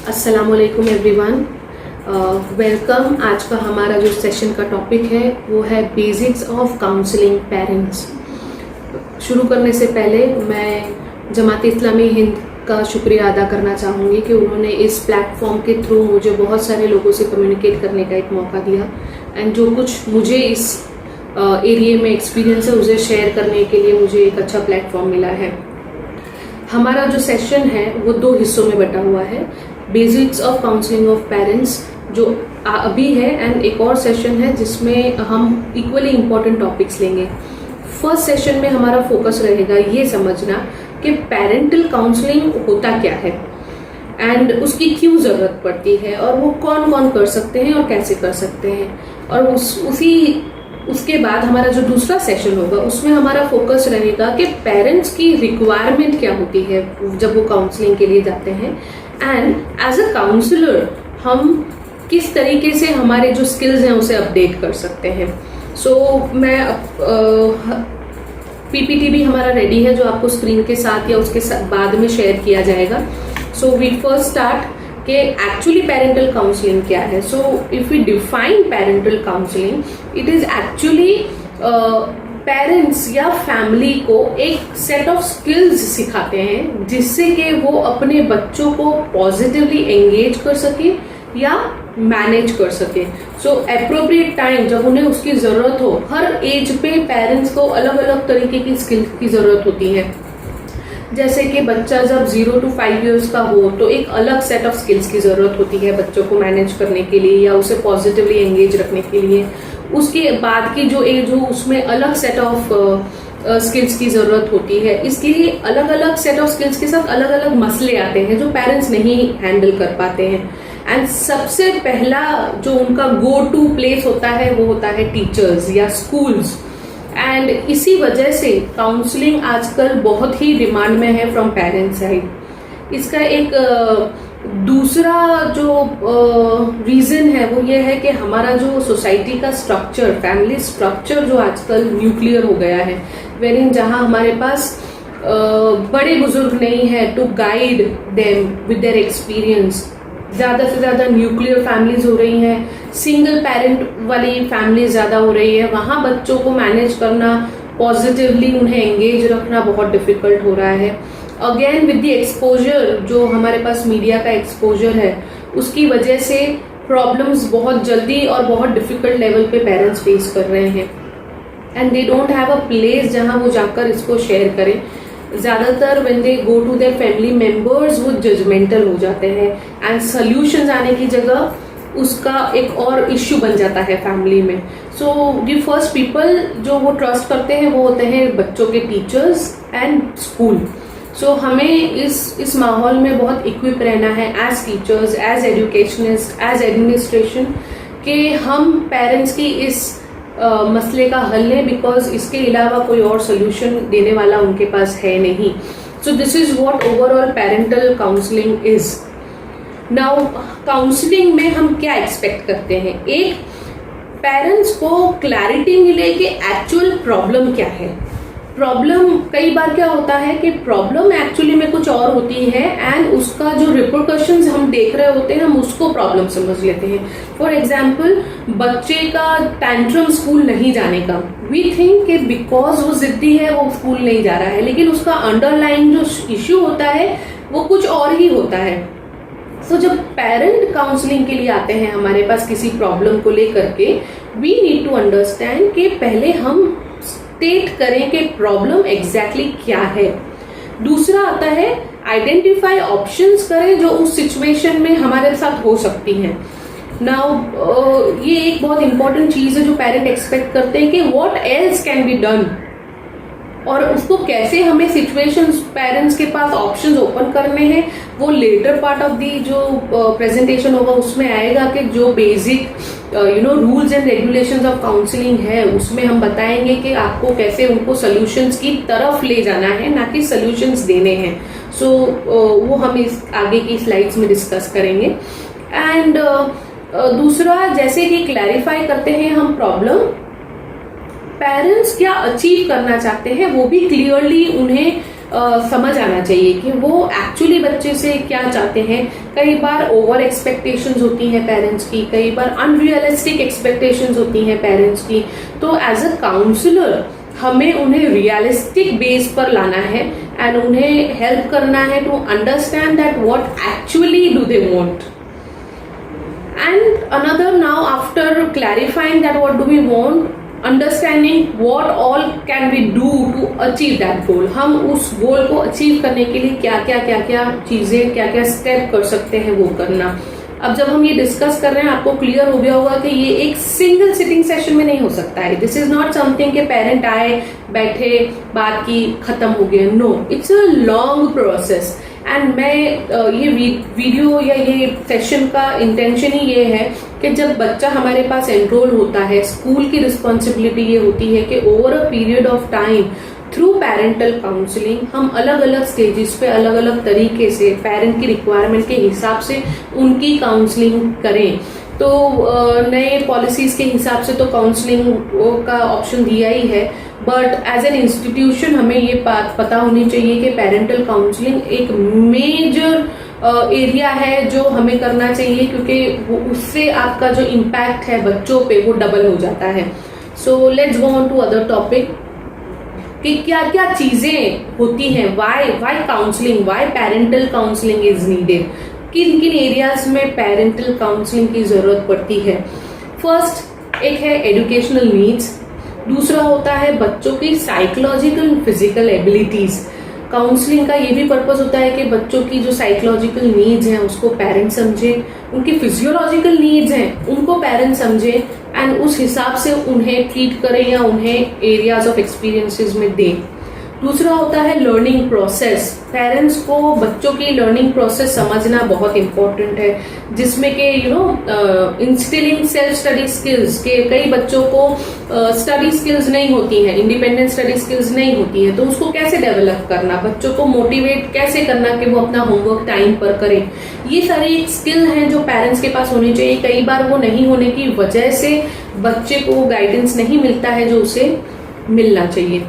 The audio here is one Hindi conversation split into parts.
अस्सलामुअलैकुम एवरीवन, वेलकम। आज का हमारा जो सेशन का टॉपिक है वो है बेसिक्स ऑफ काउंसलिंग पेरेंट्स। शुरू करने से पहले मैं जमात इस्लामी हिंद का शुक्रिया अदा करना चाहूँगी कि उन्होंने इस प्लेटफॉर्म के थ्रू मुझे बहुत सारे लोगों से कम्युनिकेट करने का एक मौका दिया एंड जो कुछ मुझे इस एरिया में एक्सपीरियंस है उसे शेयर करने के लिए मुझे एक अच्छा प्लेटफॉर्म मिला है। हमारा जो सेशन है वो 2 हिस्सों में बटा हुआ है, basics of counselling of parents जो अभी है एंड एक और सेशन है जिसमें हम इक्वली इम्पोर्टेंट टॉपिक्स लेंगे। फर्स्ट सेशन में हमारा फोकस रहेगा ये समझना कि पेरेंटल काउंसलिंग होता क्या है एंड उसकी क्यों ज़रूरत पड़ती है और वो कौन कौन कर सकते हैं और कैसे कर सकते हैं। और उसके बाद हमारा जो दूसरा सेशन होगा उसमें हमारा फोकस रहेगा कि पेरेंट्स की रिक्वायरमेंट क्या होती है जब वो काउंसलिंग के लिए जाते हैं एंड एज अ काउंसलर हम किस तरीके से हमारे जो स्किल्स हैं उसे अपडेट कर सकते हैं। मैं पीपीटी भी हमारा रेडी है जो आपको स्क्रीन के साथ या उसके बाद में शेयर किया जाएगा। वी फर्स्ट स्टार्ट कि एक्चुअली पेरेंटल काउंसलिंग क्या है। If we define parental counselling, it is actually parents या फैमिली को एक सेट ऑफ स्किल्स सिखाते हैं जिससे कि वो अपने बच्चों को पॉजिटिवली एंगेज कर सके या मैनेज कर सके। एप्रोप्रिएट टाइम जब उन्हें उसकी जरूरत हो, हर एज पे पेरेंट्स को अलग अलग तरीके की स्किल्स की जरूरत होती है। जैसे कि बच्चा जब 0 to 5 years का हो तो एक अलग सेट ऑफ स्किल्स की जरूरत होती है बच्चों को मैनेज करने के लिए या उसे पॉजिटिवली एंगेज रखने के लिए। उसके बाद की जो एज हो उसमें अलग सेट ऑफ स्किल्स की जरूरत होती है। इसलिए अलग अलग सेट ऑफ स्किल्स के साथ अलग अलग मसले आते हैं जो पेरेंट्स नहीं हैंडल कर पाते हैं एंड सबसे पहला जो उनका गो टू प्लेस होता है वो होता है टीचर्स या स्कूल्स। एंड इसी वजह से काउंसलिंग आजकल बहुत ही डिमांड में है फ्रॉम पेरेंट्स साइड। इसका एक दूसरा जो रीजन है वो ये है कि हमारा जो सोसाइटी का स्ट्रक्चर, फैमिली स्ट्रक्चर जो आजकल न्यूक्लियर हो गया है, वेरिन जहां हमारे पास बड़े बुजुर्ग नहीं है to guide them with their experience. ज्यादा से ज्यादा न्यूक्लियर फैमिलीज हो रही हैं, सिंगल पेरेंट वाली फैमिली ज्यादा हो रही है। वहां बच्चों को मैनेज करना, पॉजिटिवली उन्हें एंगेज रखना बहुत डिफिकल्ट हो रहा है। अगेन विद द एक्सपोजर जो हमारे पास मीडिया का एक्सपोजर है उसकी वजह से प्रॉब्लम्स बहुत जल्दी और बहुत डिफिकल्ट लेवल पे पेरेंट्स फेस कर रहे हैं and they don't have a place जहां वो जाकर इसको शेयर करें। ज्यादातर when they go to their family members वो जजमेंटल हो जाते हैं एंड सॉल्यूशंस आने की जगह उसका एक और इश्यू बन जाता है फैमिली में। द फर्स्ट पीपल जो वो ट्रस्ट करते हैं वो होते हैं बच्चों के टीचर्स एंड स्कूल। हमें इस माहौल में बहुत इक्विप रहना है as teachers, as educationist, as administration कि हम पेरेंट्स की इस मसले का हल लें, बिकॉज इसके अलावा कोई और सोल्यूशन देने वाला उनके पास है नहीं। This is what overall parental counselling is. Now counselling में हम क्या एक्सपेक्ट करते हैं? एक, पेरेंट्स को क्लैरिटी मिले कि एक्चुअल प्रॉब्लम क्या है। प्रॉब्लम कई बार क्या होता है कि प्रॉब्लम एक्चुअली में कुछ और होती है एंड उसका जो रिपरकशंस हम देख रहे होते हैं हम उसको प्रॉब्लम समझ लेते हैं। फॉर एग्जाम्पल, बच्चे का टैंट्रम स्कूल नहीं जाने का, वी थिंक कि बिकॉज वो जिद्दी है वो स्कूल नहीं जा रहा है, लेकिन उसका अंडरलाइन जो इश्यू होता है वो कुछ और ही होता है। जब पेरेंट काउंसलिंग के लिए आते हैं हमारे पास किसी प्रॉब्लम को लेकर के, वी नीड टू अंडरस्टैंड कि पहले हम स्टेट करें कि प्रॉब्लम एग्जैक्टली क्या है। दूसरा आता है आइडेंटिफाई ऑप्शंस करें जो उस सिचुएशन में हमारे साथ हो सकती हैं। नाउ ये एक बहुत इंपॉर्टेंट चीज है जो पेरेंट एक्सपेक्ट करते हैं कि what else can be done, और उसको कैसे हमें सिचुएशंस, पेरेंट्स के पास ऑप्शंस ओपन करने हैं वो लेटर पार्ट ऑफ दी जो प्रेजेंटेशन होगा उसमें आएगा कि जो basic rules and regulations of counselling है उसमें हम बताएंगे कि आपको कैसे उनको सोल्यूशंस की तरफ ले जाना है, ना कि सोल्यूशंस देने हैं। वो हम इस आगे की स्लाइड्स में डिस्कस करेंगे। एंड दूसरा, जैसे कि क्लैरिफाई करते हैं हम प्रॉब्लम, पेरेंट्स क्या अचीव करना चाहते हैं वो भी क्लियरली उन्हें समझ आना चाहिए कि वो एक्चुअली बच्चे से क्या चाहते हैं। कई बार ओवर एक्सपेक्टेशंस होती हैं पेरेंट्स की, कई बार अनरियलिस्टिक एक्सपेक्टेशंस होती हैं पेरेंट्स की। तो एज अ काउंसलर हमें उन्हें रियलिस्टिक बेस पर लाना है एंड उन्हें हेल्प करना है to understand that what actually do they want. And another, now after clarifying that what do we want, understanding what all can we do to achieve that goal, हम उस गोल को अचीव करने के लिए क्या क्या चीजें, क्या क्या स्टेप कर सकते हैं वो करना। अब जब हम ये डिस्कस कर रहे हैं आपको क्लियर हो गया होगा कि ये एक सिंगल सिटिंग सेशन में नहीं हो सकता है। दिस इज नॉट समथिंग के पेरेंट आए, बैठे, बात की, खत्म हो गया। No, it's a long process. And मैं ये वीडियो या ये सेशन का इंटेंशन ही ये है कि जब बच्चा हमारे पास एनरोल होता है, स्कूल की रिस्पॉन्सिबिलिटी ये होती है कि over a period of time through parental counselling हम अलग अलग स्टेजेस पे अलग अलग तरीके से पेरेंट की रिक्वायरमेंट के हिसाब से उनकी काउंसलिंग करें। तो नए पॉलिसीज के हिसाब से तो काउंसलिंग का ऑप्शन दिया ही है, बट एज एन इंस्टीट्यूशन हमें ये बात पता होनी चाहिए कि पेरेंटल काउंसलिंग एक मेजर एरिया है जो हमें करना चाहिए, क्योंकि वो उससे आपका जो इम्पैक्ट है बच्चों पे वो डबल हो जाता है। So let's go on to other topic कि क्या क्या चीजें होती हैं, why counselling, why parental counselling is needed, किन किन एरियाज में पेरेंटल काउंसलिंग की जरूरत पड़ती है। फर्स्ट एक है एजुकेशनल नीड्स, दूसरा होता है बच्चों की psychological and physical abilities. Counselling का ये भी पर्पस होता है कि बच्चों की जो साइकोलॉजिकल नीड्स हैं उसको पेरेंट्स समझें, उनकी फिजियोलॉजिकल नीड्स हैं उनको पेरेंट्स समझें एंड उस हिसाब से उन्हें ट्रीट करें या उन्हें एरियाज ऑफ एक्सपीरियंसेस में दें। दूसरा होता है लर्निंग प्रोसेस। पेरेंट्स को बच्चों की लर्निंग प्रोसेस समझना बहुत इंपॉर्टेंट है, जिसमें कि इंस्टिलिंग सेल्फ स्टडी स्किल्स के कई बच्चों को स्टडी स्किल्स नहीं होती हैं, इंडिपेंडेंट स्टडी स्किल्स नहीं होती है, तो उसको कैसे डेवलप करना, बच्चों को मोटिवेट कैसे करना कि वो अपना होमवर्क टाइम पर करें। ये सारी एक स्किल हैं जो पेरेंट्स के पास होनी चाहिए। कई बार वो नहीं होने की वजह से बच्चे को गाइडेंस नहीं मिलता है जो उसे मिलना चाहिए।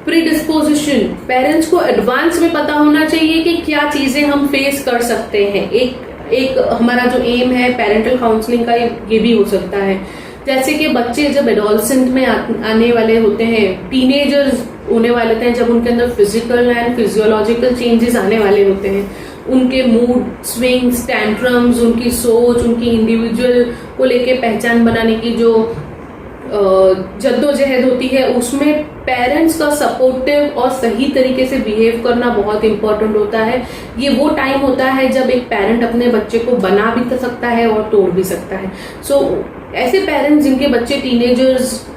प्रीडिस्पोजिशन, पेरेंट्स को एडवांस में पता होना चाहिए कि क्या चीजें हम फेस कर सकते हैं। एक हमारा जो एम है पेरेंटल काउंसलिंग का ये भी हो सकता है, जैसे कि बच्चे जब एडोलसेंट में आने वाले होते हैं, टीनेजर्स होने वाले होते हैं, जब उनके अंदर फिजिकल एंड फिजियोलॉजिकल चेंजेस आने वाले होते हैं, उनके मूड स्विंग्स, टैंट्रम्स, उनकी सोच, उनकी इंडिविजुअल को लेके पहचान बनाने की जो जद्दोजहद होती है, उसमें पेरेंट्स का सपोर्टिव और सही तरीके से बिहेव करना बहुत इंपॉर्टेंट होता है। ये वो टाइम होता है जब एक पेरेंट अपने बच्चे को बना भी सकता है और तोड़ भी सकता है। सो ऐसे पेरेंट्स जिनके बच्चे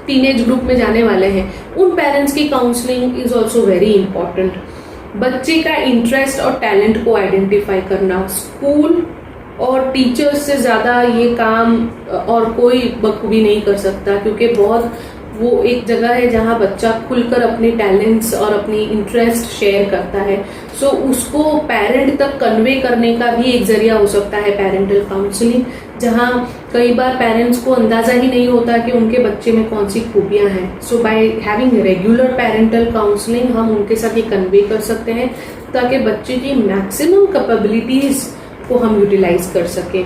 टीनेज ग्रुप में जाने वाले हैं, उन पेरेंट्स की counselling is also very important. बच्चे का इंटरेस्ट और टैलेंट को आइडेंटिफाई करना, स्कूल और टीचर्स से ज्यादा ये काम और कोई बखूबी नहीं कर सकता, क्योंकि बहुत वो एक जगह है जहां बच्चा खुलकर अपने टैलेंट्स और अपनी इंटरेस्ट शेयर करता है। सो उसको पेरेंट तक कन्वे करने का भी एक जरिया हो सकता है पेरेंटल काउंसलिंग, जहां कई बार पेरेंट्स को अंदाजा ही नहीं होता कि उनके बच्चे में कौन सी खूबियां हैं। So by having regular parental counselling हम उनके साथ ये कन्वे कर सकते हैं ताकि बच्चे की मैक्सिमम कैपेबिलिटीज को हम यूटिलाइज कर सकें।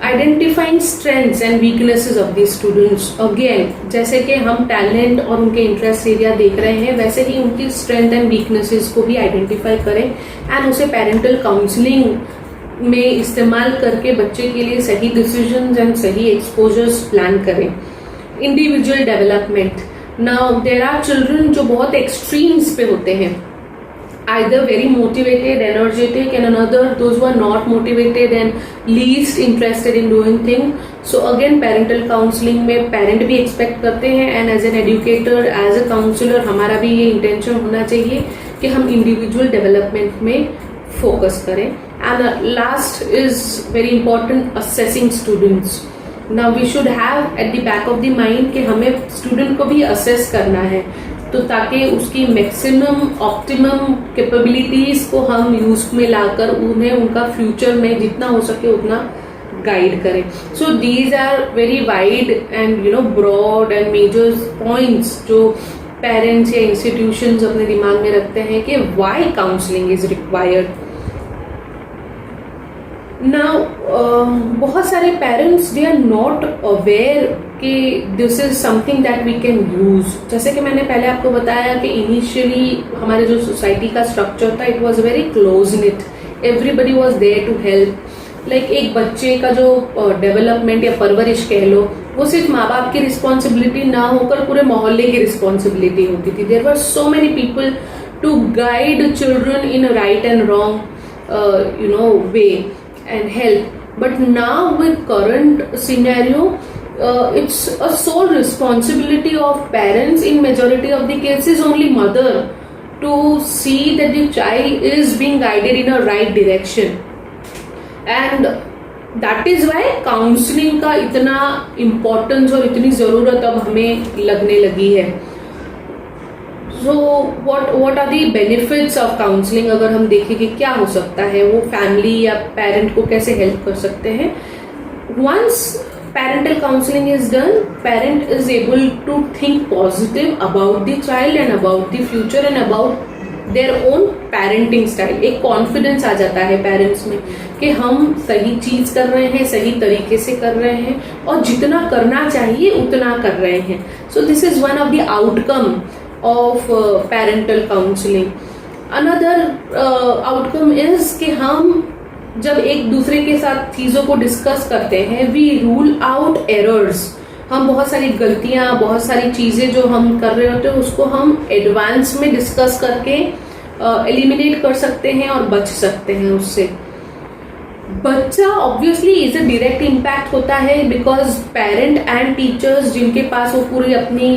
Identifying strengths and weaknesses of the students, again जैसे कि हम टैलेंट और उनके इंटरेस्ट एरिया देख रहे हैं, वैसे ही उनकी स्ट्रेंथ एंड वीकनेसेस को भी आइडेंटिफाई करें एंड उसे पेरेंटल काउंसलिंग में इस्तेमाल करके बच्चे के लिए सही डिसीजंस एंड सही एक्सपोजर्स प्लान करें। Individual development, now there are children जो बहुत एक्सट्रीम्स पे होते हैं, either very motivated, energetic, and another those who are not motivated and least interested in doing things. So again parental counseling में parent भी expect करते हैं and as an educator, as a counselor हमारा भी ये intention होना चाहिए कि हम individual development में focus करें। And last is very important, assessing students. Now we should have at the back of the mind कि हमें student को भी assess करना है, तो ताकि उसकी मैक्सिमम ऑप्टिमम कैपेबिलिटीज को हम यूज में लाकर उन्हें उनका फ्यूचर में जितना हो सके उतना गाइड करें। So these are very wide and broad and major points जो पेरेंट्स या इंस्टीट्यूशंस अपने दिमाग में रखते हैं कि why counselling is required. Now बहुत सारे parents they are not aware कि this is something that we can use. जैसे कि मैंने पहले आपको बताया कि इनिशियली हमारे जो सोसाइटी का स्ट्रक्चर था, it was very close knit, everybody was there to help. Like एक बच्चे का जो डेवलपमेंट या परवरिश कह लो, वो सिर्फ माँ बाप की रिस्पॉन्सिबिलिटी ना होकर पूरे मोहल्ले की रिस्पॉन्सिबिलिटी होती थी। There were so many people to guide children in a right and wrong way and help. But now with current scenario, it's a sole responsibility of parents, in majority of the cases only mother, to see that the child is being guided in a right direction. And that is why counseling का इतना importance और इतनी ज़रूरत अब हमें लगने लगी है। So what are the benefits of counseling? अगर हम देखें कि क्या हो सकता है, वो फैमिली या पेरेंट को कैसे हेल्प कर सकते हैं। Once parental counseling is done, parent is able to think positive about the child and about the future and about their own parenting style. एक कॉन्फिडेंस आ जाता है पेरेंट्स में कि हम सही चीज कर रहे हैं, सही तरीके से कर रहे हैं और जितना करना चाहिए उतना कर रहे हैं। So this is one of the outcome of parental counseling. Another outcome is कि हम जब एक दूसरे के साथ चीजों को डिस्कस करते हैं, we rule out errors. हम बहुत सारी गलतियां, बहुत सारी चीजें जो हम कर रहे होते हैं उसको हम एडवांस में डिस्कस करके एलिमिनेट कर सकते हैं और बच सकते हैं उससे। बच्चा obviously is a direct impact होता है, बिकॉज पेरेंट एंड टीचर्स जिनके पास वो पूरी अपनी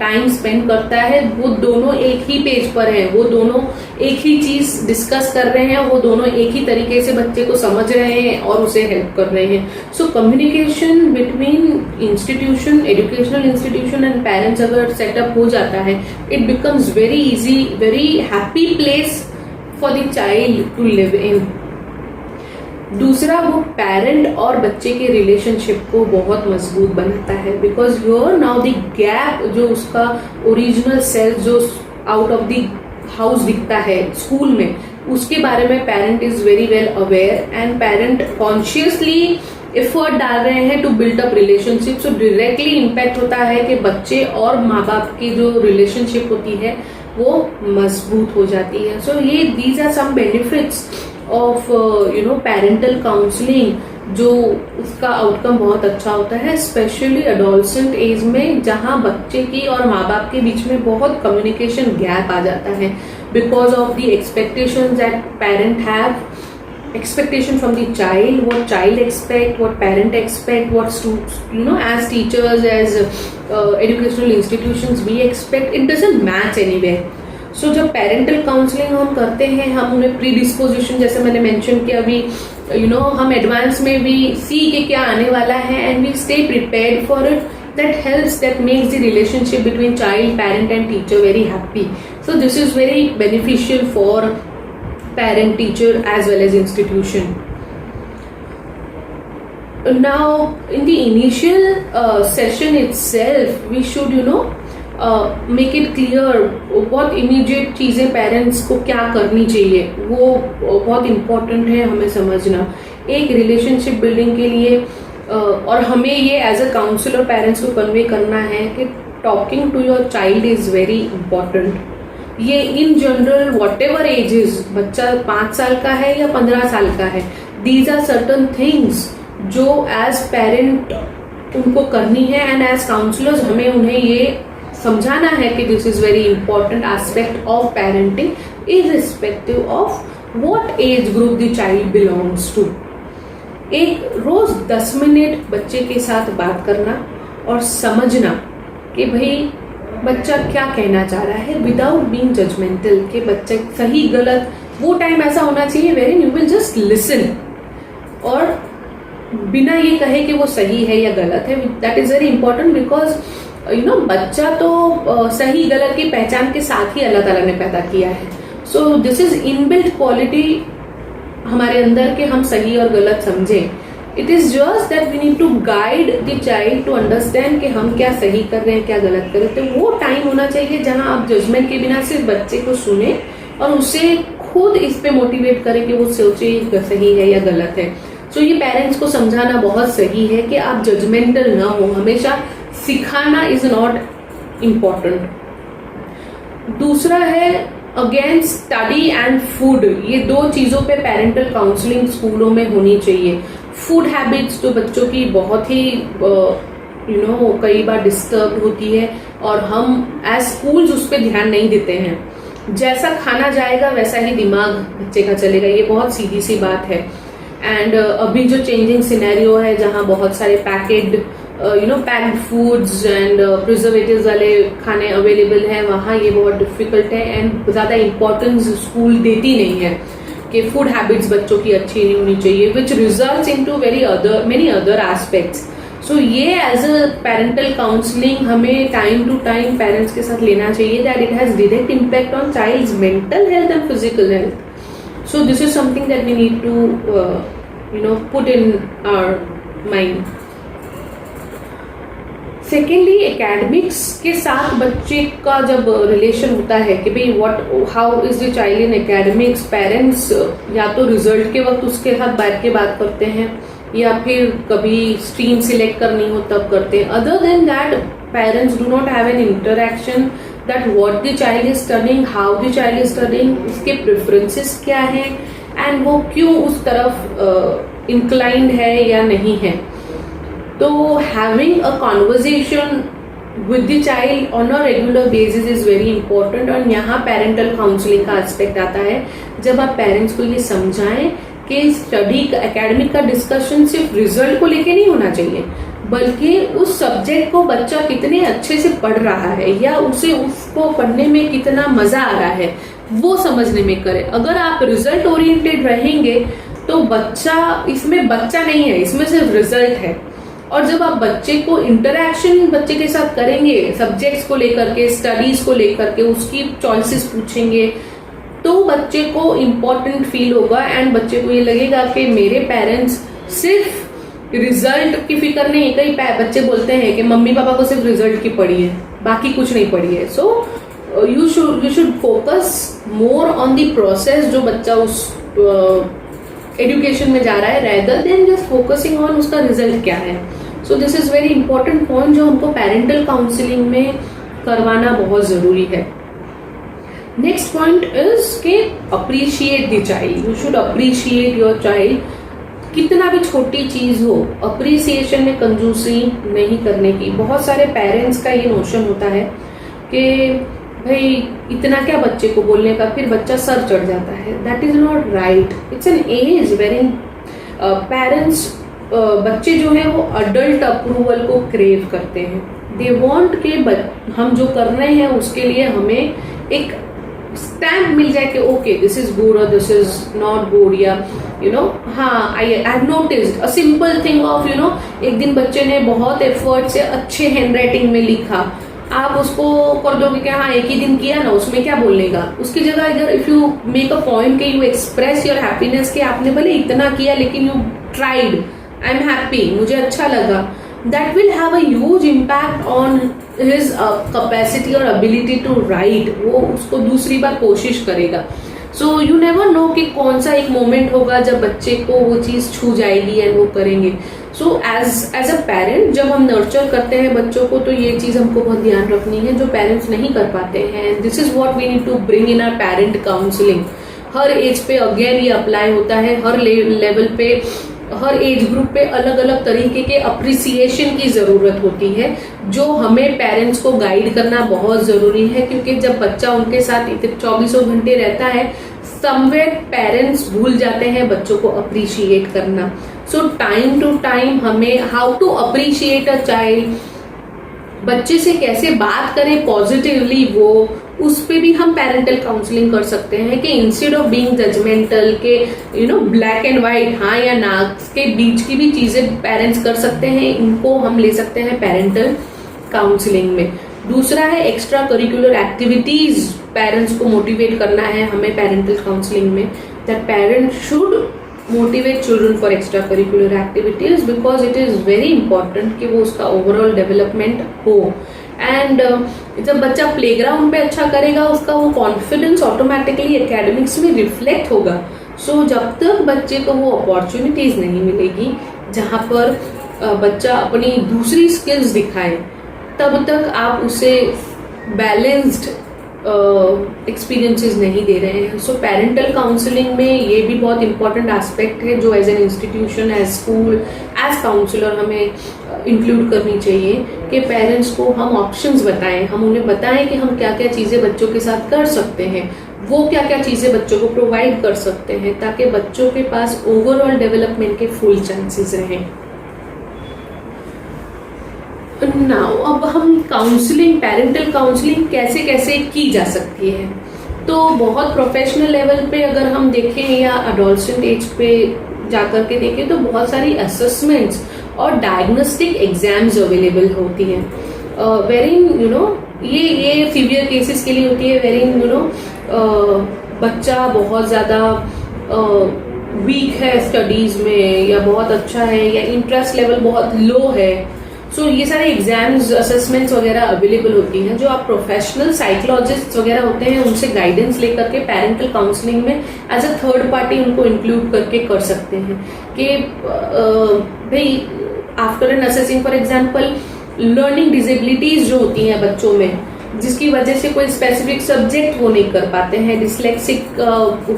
टाइम स्पेंड करता है, वो दोनों एक ही पेज पर हैं, वो दोनों एक ही चीज डिस्कस कर रहे हैं, वो दोनों एक ही तरीके से बच्चे को समझ रहे हैं और उसे हेल्प कर रहे हैं। So communication between institution, educational institution and parents अगर सेटअप हो जाता है, it becomes very easy, very happy place for the child to live in. दूसरा, वो पेरेंट और बच्चे के रिलेशनशिप को बहुत मजबूत बनाता है, because your now the gap, जो उसका ओरिजिनल सेल्फ जो आउट ऑफ द हाउस दिखता है स्कूल में, उसके बारे में parent is very well aware and parent consciously effort डाल रहे हैं to build up relationship. So directly impact होता है कि बच्चे और माँ बाप की जो रिलेशनशिप होती है वो मजबूत हो जाती है। सो ये these are some benefits of parental counselling, जो उसका आउटकम बहुत अच्छा होता है, स्पेशली एडोलसेंट एज में, जहां बच्चे की और माँ बाप के बीच में बहुत कम्युनिकेशन गैप आ जाता है because of the expectations that parent have, expectation from the child, what child expect, what parent expect, what as teachers, as educational institutions we expect, it doesn't match anywhere. So जब पेरेंटल काउंसलिंग हम करते हैं, हम उन्हें प्री डिस्पोजिशन, जैसे मैंने मेंशन किया अभी, हम एडवांस में भी सी के क्या आने वाला है and we stay prepared for it, that helps, that makes the relationship between child, parent and teacher very happy. So this is very beneficial for parent, teacher as well as institution. Now in the initial session itself, we should make it clear बहुत immediate चीजें पेरेंट्स को क्या करनी चाहिए, वो बहुत इम्पोर्टेंट है हमें समझना एक रिलेशनशिप बिल्डिंग के लिए। और हमें ये एज अ काउंसलर पेरेंट्स को कन्वे करना है कि talking to your child is very important. ये in general whatever ages, बच्चा 5 साल का है या 15 साल का है, दीज आर सर्टन थिंग्स जो एज पेरेंट उनको करनी है एंड एज काउंसलर्स हमें उन्हें ये समझाना है कि this is very important aspect of parenting irrespective of what age group the child belongs to. एक रोज 10 मिनट बच्चे के साथ बात करना और समझना कि भाई बच्चा क्या कहना चाह रहा है विदाउट बीइंग जजमेंटल, कि बच्चे सही गलत, वो टाइम ऐसा होना चाहिए very you will just listen और बिना ये कहे कि वो सही है या गलत है। That is very important because बच्चा तो सही गलत की पहचान के साथ ही अल्लाह ताला ने पैदा किया है। So this is inbuilt quality हमारे अंदर कि हम सही और गलत समझें। It is just that we need to guide the child to understand कि हम क्या सही कर रहे हैं, क्या गलत कर रहे हैं। तो वो टाइम होना चाहिए जहां आप जजमेंट के बिना सिर्फ बच्चे को सुने और उसे खुद इस पे मोटिवेट करें कि वो सोचे सही है या गलत है। सो ये पेरेंट्स को समझाना बहुत सही है कि आप जजमेंटल ना हो, हमेशा सिखाना इज नॉट इम्पॉर्टेंट। दूसरा है अगेन स्टडी एंड फूड। ये दो चीजों पे पेरेंटल काउंसलिंग स्कूलों में होनी चाहिए। फूड हैबिट्स जो बच्चों की बहुत ही कई बार डिस्टर्ब होती है और हम एज स्कूल्स उस पर ध्यान नहीं देते हैं। जैसा खाना जाएगा वैसा ही दिमाग बच्चे का चलेगा, ये बहुत सीधी सी बात है। एंड अभी जो चेंजिंग सिनेरियो है जहाँ बहुत सारे पैक्ड फूड्स एंड प्रिजर्वेटिव्स वाले खाने अवेलेबल हैं, वहाँ ये बहुत डिफिकल्ट है एंड ज्यादा इम्पोर्टेंस स्कूल देती नहीं है कि फूड हैबिट्स बच्चों की अच्छी नहीं होनी चाहिए, which results into many other aspects. So ये एज अ पेरेंटल काउंसलिंग हमें टाइम टू टाइम पेरेंट्स के साथ लेना चाहिए, that it has direct impact on child's mental health and physical health. So this is something that we need to put in our mind. Secondly, academics के साथ बच्चे का जब रिलेशन होता है कि भाई how is the child in academics, parents या तो रिजल्ट के वक्त उसके साथ बैठ के बात करते हैं या फिर कभी स्ट्रीम सिलेक्ट करनी हो तब करते हैं। Other than that parents do not have an interaction that what the child is studying, how the child is studying, उसके प्रेफरेंसेस क्या हैं एंड वो क्यों उस तरफ इंक्लाइंड है या नहीं है। तो having a conversation with the child on a regular basis is very important. और यहाँ पेरेंटल काउंसलिंग का एस्पेक्ट आता है जब आप पेरेंट्स को ये समझाएं कि स्टडी एकेडमिक का डिस्कशन सिर्फ रिजल्ट को लेके नहीं होना चाहिए, बल्कि उस सब्जेक्ट को बच्चा कितने अच्छे से पढ़ रहा है या उसे उसको पढ़ने में कितना मजा आ रहा है वो समझने में करे। अगर आप रिजल्ट ओरिएंटेड रहेंगे तो बच्चा इसमें बच्चा नहीं है, इसमें सिर्फ रिजल्ट है। और जब आप बच्चे को इंटरेक्शन बच्चे के साथ करेंगे सब्जेक्ट्स को लेकर के, स्टडीज को लेकर के, उसकी चॉइसेस पूछेंगे, तो बच्चे को इम्पोर्टेंट फील होगा एंड बच्चे को ये लगेगा कि मेरे पेरेंट्स सिर्फ रिजल्ट की फिक्र नहीं। कई बच्चे बोलते हैं कि मम्मी पापा को सिर्फ रिजल्ट की पड़ी है, बाकी कुछ नहीं पड़ी है। So you should focus more on the process जो बच्चा उस एजुकेशन में जा रहा है, rather than just focusing on उसका रिजल्ट क्या है। So this is very important point जो हमको पेरेंटल काउंसलिंग में करवाना बहुत जरूरी है। नेक्स्ट पॉइंट इज के appreciate the child. You should appreciate your child. कितना भी छोटी चीज हो, अप्रिसिएशन में कंजूसी नहीं करने की। बहुत सारे पेरेंट्स का ये नोशन होता है कि भाई इतना क्या बच्चे को बोलने का, फिर बच्चा सर चढ़ जाता है। That is not right. It's an age varying parents बच्चे जो है वो अडल्ट अप्रूवल को क्रेव करते हैं। दे वॉन्ट के हम जो कर रहे हैं उसके लिए हमें एक स्टैम्प मिल जाए कि ओके दिस इज गुड और दिस इज नॉट गुड, या हाँ I have noticed a simple thing of एक दिन बच्चे ने बहुत एफर्ट से अच्छे हैंडराइटिंग में लिखा, आप उसको कर दोगे कि हाँ एक ही दिन किया ना, उसमें क्या बोलने का। उसकी जगह अगर if you make a point के यू एक्सप्रेस योर हैप्पीनेस कि आपने भले इतना किया लेकिन you tried, I am happy, मुझे अच्छा लगा, that will have a huge impact on his capacity और एबिलिटी टू राइट। वो उसको दूसरी बार कोशिश करेगा। सो यू नेवर नो कि कौन सा एक मोमेंट होगा जब बच्चे को वो चीज छू जाएगी एंड वो करेंगे। सो एज अ पेरेंट जब हम नर्चर करते हैं बच्चों को तो ये चीज हमको बहुत ध्यान रखनी है जो पेरेंट्स नहीं कर पाते हैं। This is what we need to bring in our parent counselling. हर एज पे अगेन ये अप्लाई होता है, हर लेवल पे, हर एज ग्रुप पे अलग अलग तरीके के अप्रिसिएशन की जरूरत होती है जो हमें पेरेंट्स को गाइड करना बहुत जरूरी है। क्योंकि जब बच्चा उनके साथ 24 घंटे रहता है, समवेयर पेरेंट्स भूल जाते हैं बच्चों को अप्रिशिएट करना। सो टाइम टू टाइम हमें how to appreciate a child, बच्चे से कैसे बात करें पॉजिटिवली, वो उस पे भी हम पेरेंटल काउंसलिंग कर सकते हैं कि इंस्टेड ऑफ बीइंग जजमेंटल के ब्लैक एंड व्हाइट हाँ या ना के बीच की भी चीजें पेरेंट्स कर सकते हैं, इनको हम ले सकते हैं पेरेंटल काउंसलिंग में। दूसरा है एक्स्ट्रा करिकुलर एक्टिविटीज, पेरेंट्स को मोटिवेट करना है हमें पेरेंटल काउंसलिंग में, that parents should motivate children for extra curricular activities, because it is very important कि वो उसका ओवरऑल डेवलपमेंट हो। एंड जब बच्चा प्लेग्राउंड पे अच्छा करेगा, उसका वो कॉन्फिडेंस ऑटोमेटिकली एकेडमिक्स में रिफ्लेक्ट होगा। सो जब तक बच्चे को वो अपॉर्चुनिटीज नहीं मिलेगी जहाँ पर बच्चा अपनी दूसरी स्किल्स दिखाए, तब तक आप उसे बैलेंस्ड एक्सपीरियंसेस नहीं दे रहे हैं। सो पेरेंटल काउंसलिंग में ये भी बहुत इंपॉर्टेंट एस्पेक्ट है जो as an institution, as school, as counsellor हमें इंक्लूड करनी चाहिए कि पेरेंट्स को हम ऑप्शंस बताएं, हम उन्हें बताएं कि हम क्या क्या चीज़ें बच्चों के साथ कर सकते हैं, वो क्या क्या चीज़ें बच्चों को प्रोवाइड कर सकते हैं, ताकि बच्चों के पास ओवरऑल डेवलपमेंट के फुल चांसेस रहें। नाउ अब हम काउंसलिंग, पेरेंटल काउंसलिंग कैसे कैसे की जा सकती है। तो बहुत प्रोफेशनल लेवल पे अगर हम देखें या अडोलसेंट एज पे जाकर के देखें तो बहुत सारी असेसमेंट्स और डायग्नोस्टिक एग्जाम्स अवेलेबल होती हैं, वेरिंग यू नो ये सीवियर केसेस के लिए होती है, वेरिंग यू नो बच्चा बहुत ज़्यादा वीक है स्टडीज़ में या बहुत अच्छा है या इंटरेस्ट लेवल बहुत लो है। सो ये सारे एग्जाम्स, असेसमेंट्स वगैरह अवेलेबल होती हैं जो आप प्रोफेशनल साइकोलॉजिस्ट वगैरह होते हैं उनसे गाइडेंस लेकर के पेरेंटल काउंसलिंग में एज अ थर्ड पार्टी उनको इंक्लूड करके कर सकते हैं कि भाई after an assessing for example learning disabilities जो होती हैं बच्चों में, जिसकी वजह से कोई स्पेसिफिक सब्जेक्ट वो नहीं कर पाते हैं, डिसलेक्सिक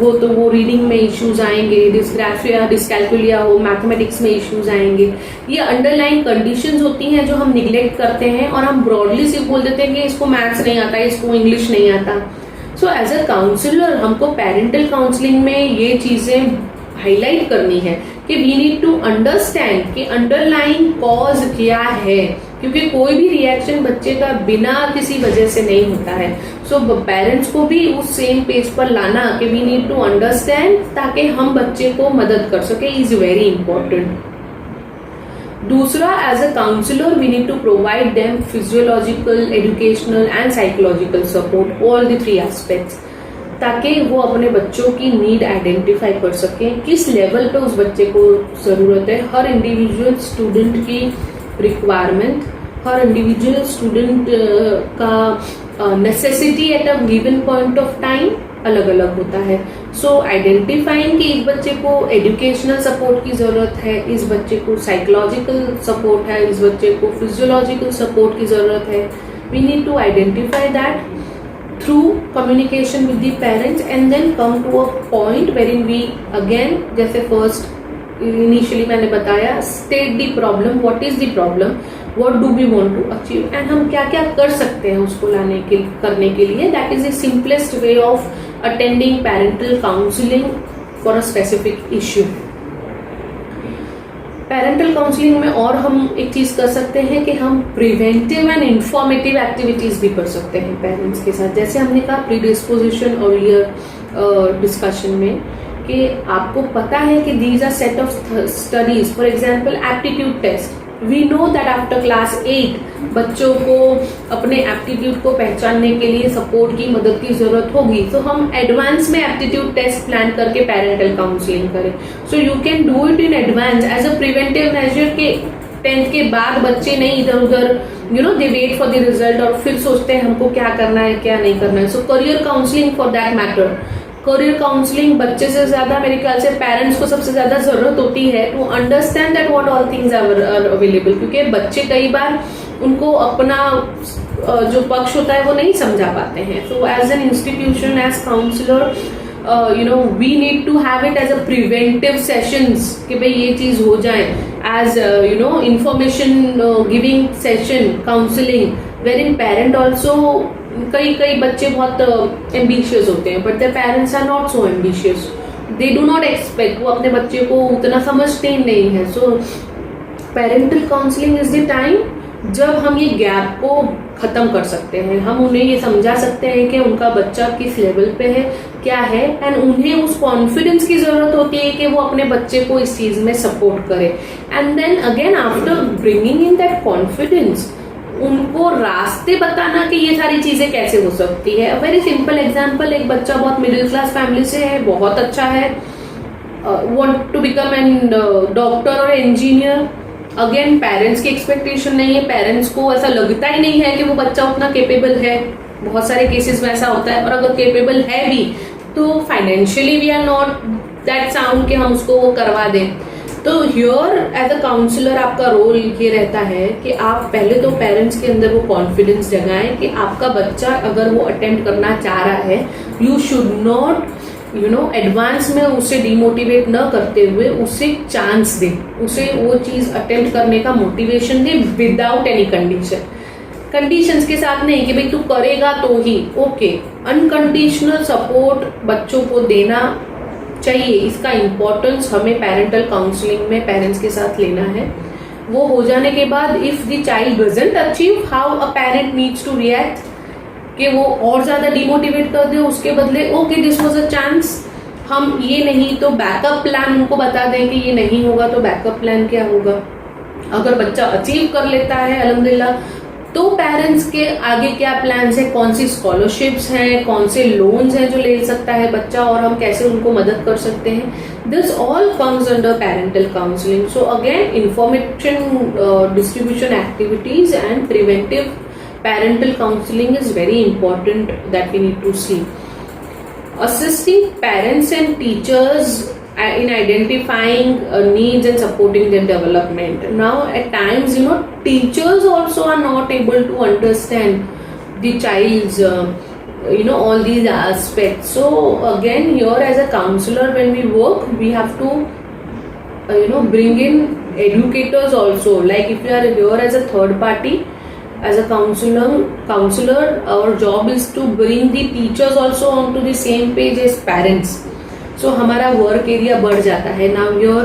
हो तो वो रीडिंग में इश्यूज आएंगे, डिस्ग्राफिया, डिस्कैल्कुलिया हो, मैथमेटिक्स में इश्यूज आएंगे। ये अंडरलाइन कंडीशंस होती हैं जो हम निग्लेक्ट करते हैं और हम ब्रॉडली सिर्फ बोल देते हैं कि इसको मैथ्स नहीं आता, इसको इंग्लिश नहीं आता। सो एज अ काउंसलर हमको पेरेंटल काउंसलिंग में ये चीजें हाईलाइट करनी है कि वी नीड टू अंडरस्टैंड कि अंडरलाइन कॉज क्या है, क्योंकि कोई भी रिएक्शन बच्चे का बिना किसी वजह से नहीं होता है। सो पेरेंट्स को भी उस सेम पेज पर लाना कि वी नीड टू अंडरस्टैंड ताकि हम बच्चे को मदद कर सके इज वेरी इंपॉर्टेंट। दूसरा, as a counsellor we need to provide them physiological, educational and psychological support, all the three aspects, ताकि वो अपने बच्चों की नीड आइडेंटिफाई कर सकें, किस लेवल पे उस बच्चे को जरूरत है। हर इंडिविजुअल स्टूडेंट की रिक्वायरमेंट, हर इंडिविजुअल स्टूडेंट का necessity at a given point of time अलग अलग होता है। सो आइडेंटिफाइंग कि इस बच्चे को एजुकेशनल सपोर्ट की जरूरत है, इस बच्चे को साइकोलॉजिकल सपोर्ट है, इस बच्चे को फिजियोलॉजिकल सपोर्ट की जरूरत है, we need to identify that through communication with the parents and then come to a point wherein we again, जैसे first initially मैंने बताया, state the problem, what is the problem, what do we want to achieve and हम क्या क्या कर सकते हैं उसको करने के लिए। that is the simplest way of attending parental counseling for a specific issue। Parental counselling में और हम एक चीज कर सकते हैं कि हम प्रिवेंटिव एंड इंफॉर्मेटिव एक्टिविटीज भी कर सकते हैं पेरेंट्स के साथ। जैसे हमने कहा प्रीडिस्पोजिशन अर्लियर डिस्कशन में कि आपको पता है कि these are set of studies, for example aptitude test. We know that after class 8 बच्चों को अपने एप्टीट्यूड को पहचानने के लिए सपोर्ट की, मदद की जरूरत होगी, तो हम एडवांस में एप्टीट्यूड टेस्ट प्लान करके पेरेंटल काउंसलिंग करें। So you can do it in advance as a preventive measure के 10th के बाद बच्चे नहीं इधर उधर you know they wait for the result और फिर सोचते हैं हमको क्या करना है क्या नहीं करना है। सो career counselling for that matter, career counselling बच्चे से ज्यादा मेरे ख्याल से पेरेंट्स को सबसे ज्यादा जरूरत होती है to understand that what all things are available, क्योंकि बच्चे कई बार उनको अपना जो पक्ष होता है वो नहीं समझा पाते हैं। So as an institution, as counsellor you know we need to have it as a preventive sessions कि भाई ये चीज हो जाए, as you know information giving session counselling where in parent also. कई बच्चे बहुत एम्बिशियस होते हैं but their parents are not so ambitious, they do not expect, वो अपने बच्चे को उतना समझते ही नहीं है। So parental counselling is the time जब हम ये गैप को खत्म कर सकते हैं, हम उन्हें ये समझा सकते हैं कि उनका बच्चा किस लेवल पे है, क्या है, एंड उन्हें उस कॉन्फिडेंस की जरूरत होती है कि वो अपने बच्चे को इस चीज में सपोर्ट करे। And then again after bringing in that confidence उनको रास्ते बताना कि ये सारी चीजें कैसे हो सकती है। वेरी सिंपल एग्जांपल, एक बच्चा बहुत मिडिल क्लास फैमिली से है, बहुत अच्छा है, want to become an doctor और इंजीनियर, अगेन पेरेंट्स की एक्सपेक्टेशन नहीं है, पेरेंट्स को ऐसा लगता ही नहीं है कि वो बच्चा उतना केपेबल है, बहुत सारे केसेस में ऐसा होता है, और अगर केपेबल है भी तो financially we are not that sound कि हम उसको वो करवा दें। तो हियर एज अ काउंसलर आपका रोल ये रहता है कि आप पहले तो पेरेंट्स के अंदर वो कॉन्फिडेंस जगाएं कि आपका बच्चा अगर वो अटेम्प्ट करना चाह रहा है, यू शुड नॉट एडवांस में उसे डिमोटिवेट न करते हुए उसे चांस दे, उसे वो चीज अटेम्प्ट करने का मोटिवेशन दे विदाउट एनी कंडीशंस के साथ नहीं कि भाई तू करेगा तो ही, ओके। अनकंडीशनल सपोर्ट बच्चों को देना चाहिए, इसका इम्पोर्टेंस हमें पेरेंटल काउंसलिंग में पेरेंट्स के साथ लेना है। वो हो जाने के बाद if the child doesn't achieve how a parent needs to react, कि वो और ज्यादा डिमोटिवेट कर दे, उसके बदले okay this was a chance, हम ये नहीं तो बैकअप प्लान उनको बता दें कि ये नहीं होगा तो बैकअप प्लान क्या होगा। अगर बच्चा अचीव कर लेता है अल्हम्दुलिल्लाह, तो पेरेंट्स के आगे क्या प्लान्स है, कौन सी स्कॉलरशिप्स हैं, कौन से लोन्स हैं जो ले सकता है बच्चा, और हम कैसे उनको मदद कर सकते हैं, this all comes under parental counselling. So again information distribution activities and preventive parental counseling is very important that we need to see. Assisting parents and teachers in identifying needs and supporting their development. Now at times teachers also are not able to understand the child's all these aspects. So again here as a counselor when we work, we have to bring in educators also, like if we are here as a third party. As a counselor, our job is to bring the teachers also onto the same page as parents. So हमारा work area बढ़ जाता है। Now here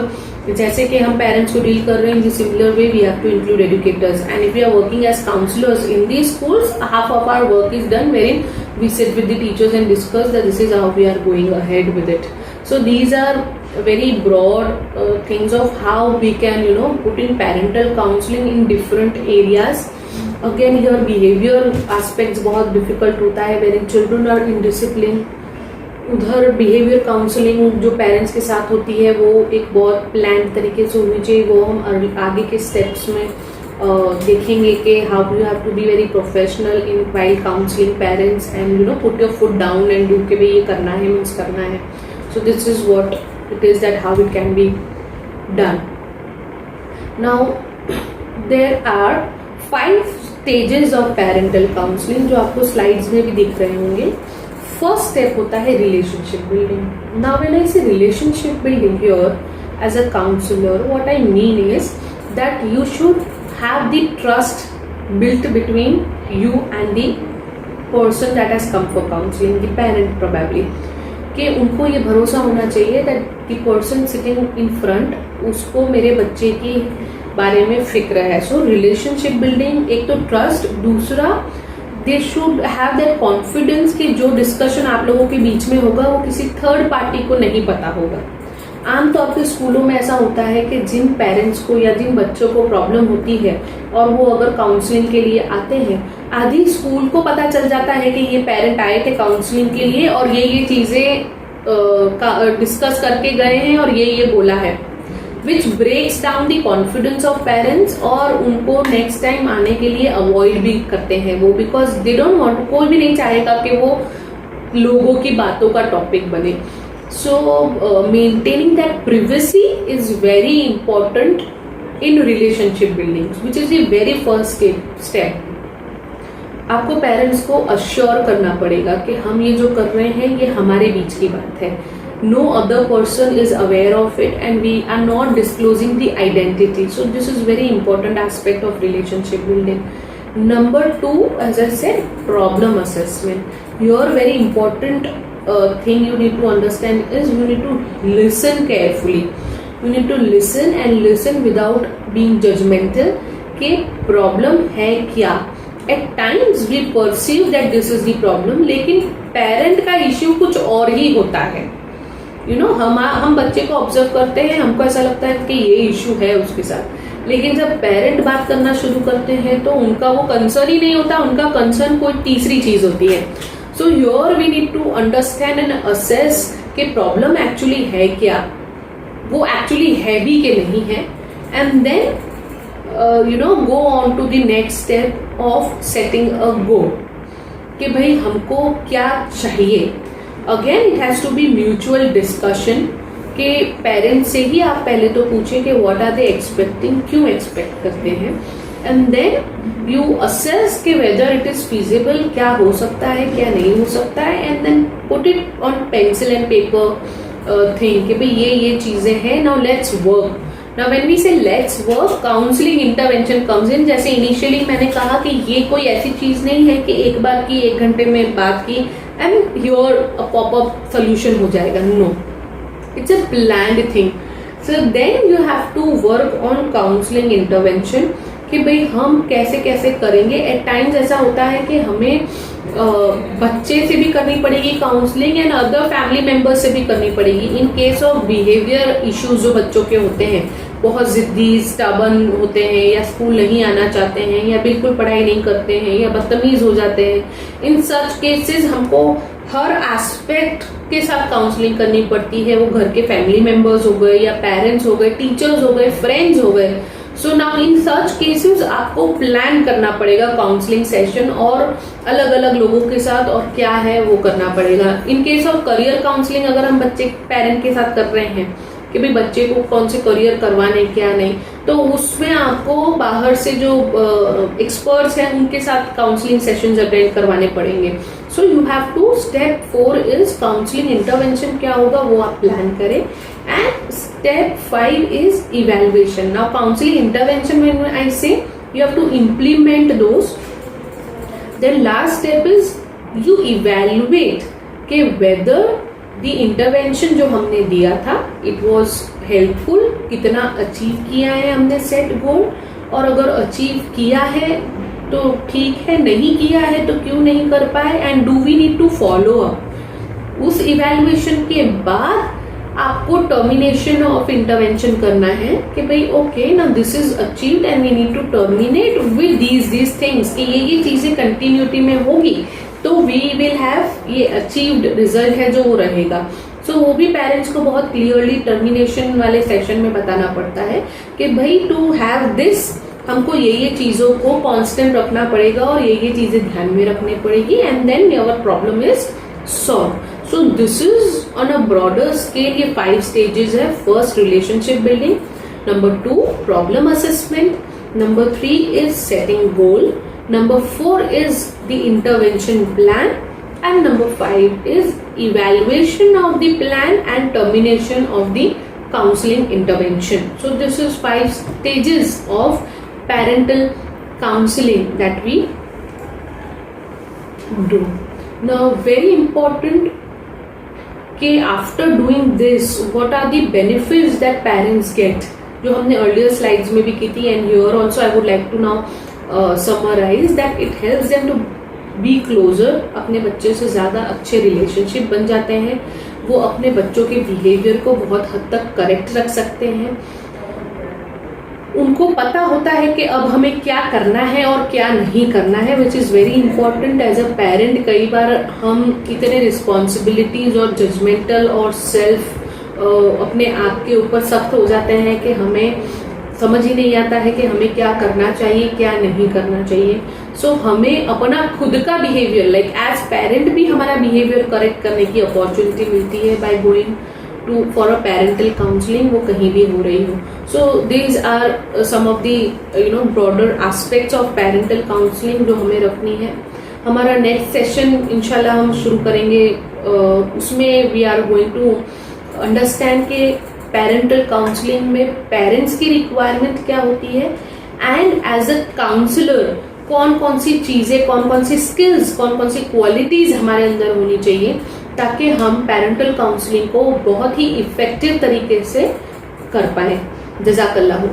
जैसे कि हम पेरेंट्स को डील कर रहे हैं, in similar way we have to include educators. And if we are working as counselors in these schools, half of our work is done wherein we sit with the teachers and discuss that this is how we are going ahead with it. So these are very broad things of how we can put in parental counseling in different areas. Again your behaviour aspects बहुत डिफिकल्ट होता है वेरी चिल्ड्रन आर इनडिसिप्लिन। उधर बिहेवियर काउंसलिंग जो पेरेंट्स के साथ होती है वो एक बहुत प्लान तरीके से होनी चाहिए, वो हम आगे के स्टेप्स में देखेंगे कि how you have to be very professional in while counselling parents and put your foot down and do के भाई ये करना है मीन्स करना है। So this is what it is that how it can be done. Now there are 5 stages of parental counselling जो आपको स्लाइड्स में भी दिख रहे होंगे। फर्स्ट स्टेप होता है relationship building. Now when I say relationship building here as a counsellor, what I mean is that you should have the trust built between you and the person that has come for counseling, the parent probably, कि उनको ये भरोसा होना चाहिए that the person sitting in front उसको मेरे बच्चे की बारे में फिक्र है। सो रिलेशनशिप बिल्डिंग, एक तो ट्रस्ट, दूसरा they should have that confidence कि जो डिस्कशन आप लोगों के बीच में होगा वो किसी थर्ड पार्टी को नहीं पता होगा। आमतौर पे स्कूलों में ऐसा होता है कि जिन पेरेंट्स को या जिन बच्चों को प्रॉब्लम होती है और वो अगर काउंसलिंग के लिए आते हैं, आधी स्कूल को पता चल जाता है कि ये पेरेंट आए थे काउंसलिंग के लिए और ये चीजें डिस्कस करके गए हैं और ये बोला है, which breaks down the confidence of parents और उनको नेक्स्ट टाइम आने के लिए अवॉइड भी करते हैं वो, बिकॉज दे डोंट वांट, कोई भी नहीं चाहेगा कि वो लोगों की बातों का टॉपिक बने। So maintaining that privacy is very important in relationship building, which is the very first step. आपको पेरेंट्स को अश्योर करना पड़ेगा कि हम ये जो कर रहे हैं ये हमारे बीच की बात है, no other person is aware of it and we are not disclosing the identity. So this is very important aspect of relationship building. Number 2, as I said, problem assessment. Here very important thing you need to understand is you need to listen carefully. You need to listen and listen without being judgmental कि problem है क्या। At times we perceive that this is the problem, लेकिन parent का issue कुछ और ही होता है। हम बच्चे को ऑब्जर्व करते हैं, हमको ऐसा लगता है कि ये इश्यू है उसके साथ, लेकिन जब पेरेंट बात करना शुरू करते हैं तो उनका वो कंसर्न ही नहीं होता, उनका कंसर्न कोई तीसरी चीज होती है। So here we need to understand and assess कि प्रॉब्लम एक्चुअली है क्या। वो एक्चुअली है भी कि नहीं है, and then go on to the next step of setting a goal कि भाई हमको क्या चाहिए. Again it has to be mutual discussion कि पेरेंट्स से ही आप पहले तो पूछें कि व्हाट आर दे एक्सपेक्टिंग, क्यों एक्सपेक्ट करते हैं, एंड देन यू असेस कि वेदर इट इज फीजिबल, क्या हो सकता है क्या नहीं हो सकता है, and then put it on pencil and paper think कि भाई ये चीजें हैं, now let's work. Now when we say let's work, counselling intervention comes in. जैसे इनिशियली मैंने कहा कि ये कोई ऐसी चीज नहीं है कि एक बार की 1 घंटे में बात की एंड योर पॉपअप सोल्यूशन हो जाएगा. No, it's a planned thing. So then you have to work on counseling intervention कि भाई हम कैसे कैसे करेंगे. एट टाइम्स ऐसा होता है कि हमें बच्चे से भी करनी पड़ेगी counselling and other family members से भी करनी पड़ेगी. In case of behaviour issues जो बच्चों के होते हैं, बहुत जिद्दी स्टबन होते हैं, या स्कूल नहीं आना चाहते हैं, या बिल्कुल पढ़ाई नहीं करते हैं, या बदतमीज हो जाते हैं, इन सच केसेस हमको हर एस्पेक्ट के साथ काउंसलिंग करनी पड़ती है. वो घर के फैमिली मेंबर्स हो गए, या पेरेंट्स हो गए, टीचर्स हो गए, फ्रेंड्स हो गए. So now in such cases आपको प्लान करना पड़ेगा काउंसलिंग सेशन, और अलग अलग लोगों के साथ और क्या है वो करना पड़ेगा. In case of career counselling अगर हम बच्चे पेरेंट के साथ कर रहे हैं कि भाई बच्चे को कौन से करियर करवाने क्या नहीं, तो उसमें आपको बाहर से जो एक्सपर्ट्स हैं उनके साथ काउंसलिंग सेशंस अटेंड करवाने पड़ेंगे. So you have to step 4 is counselling intervention. क्या होगा वो आप प्लान करें. And step 5 is evaluation. Now counselling intervention when I say you have to implement those. Then last step is you evaluate कि वेदर द इंटरवेंशन जो हमने दिया था इट वॉज हेल्पफुल, कितना अचीव किया है हमने सेट गोल, और अगर अचीव किया है तो ठीक है, नहीं किया है तो क्यों नहीं कर पाए, and do we need to follow up. उस इवेल्युएशन के बाद आपको टर्मिनेशन ऑफ इंटरवेंशन करना है कि भाई ओके ना this is achieved and we need to terminate with these things कि ये चीजें कंटिन्यूटी में होगी तो वी विल हैव ये अचीव्ड रिजल्ट है जो वो रहेगा. सो वो भी पेरेंट्स को बहुत क्लियरली टर्मिनेशन वाले सेशन में बताना पड़ता है कि भाई टू हैव दिस हमको ये चीजों को कांस्टेंट रखना पड़ेगा और ये चीजें ध्यान में रखनी पड़ेगी, and then your problem is solve. So this is on a broader scale. ये 5 स्टेजेस है. First relationship building, number 2 problem assessment, number 3 is setting goal, number 4 is the intervention plan, and number 5 is evaluation of the plan and termination of the counseling intervention. So this is 5 stages of parental counseling that we do. Now very important कि after doing this what are the benefits that parents get, जो हमने earlier slides में भी की थी, and here also I would like to now summarize that it helps them to be closer. अपने बच्चे से ज़्यादा अच्छे रिलेशनशिप बन जाते हैं. वो अपने बच्चों के बिहेवियर को बहुत हद तक करेक्ट रख सकते हैं. उनको पता होता है कि अब हमें क्या करना है और क्या नहीं करना है, which is very important as a parent. कई बार हम इतने रिस्पॉन्सिबिलिटीज और जजमेंटल और सेल्फ अपने आप के ऊपर सख्त हो जाते हैं कि हमें समझ ही नहीं आता है कि हमें क्या करना चाहिए क्या नहीं करना चाहिए. सो हमें अपना खुद का बिहेवियर लाइक एज पेरेंट भी हमारा बिहेवियर करेक्ट करने की अपॉर्चुनिटी मिलती है by going to for a parental counselling, वो कहीं भी हो रही हो. So these are some of the broader aspects of parental counselling जो हमें रखनी है. हमारा नेक्स्ट सेशन इंशाल्लाह हम शुरू करेंगे. उसमें we are going to understand के पेरेंटल काउंसलिंग में पेरेंट्स की रिक्वायरमेंट क्या होती है, एंड एज अ काउंसलर कौन कौन सी चीजें, कौन कौन सी स्किल्स, कौन कौन सी क्वालिटीज हमारे अंदर होनी चाहिए ताकि हम पेरेंटल काउंसलिंग को बहुत ही इफेक्टिव तरीके से कर पाए. जज़ाकल्लाह.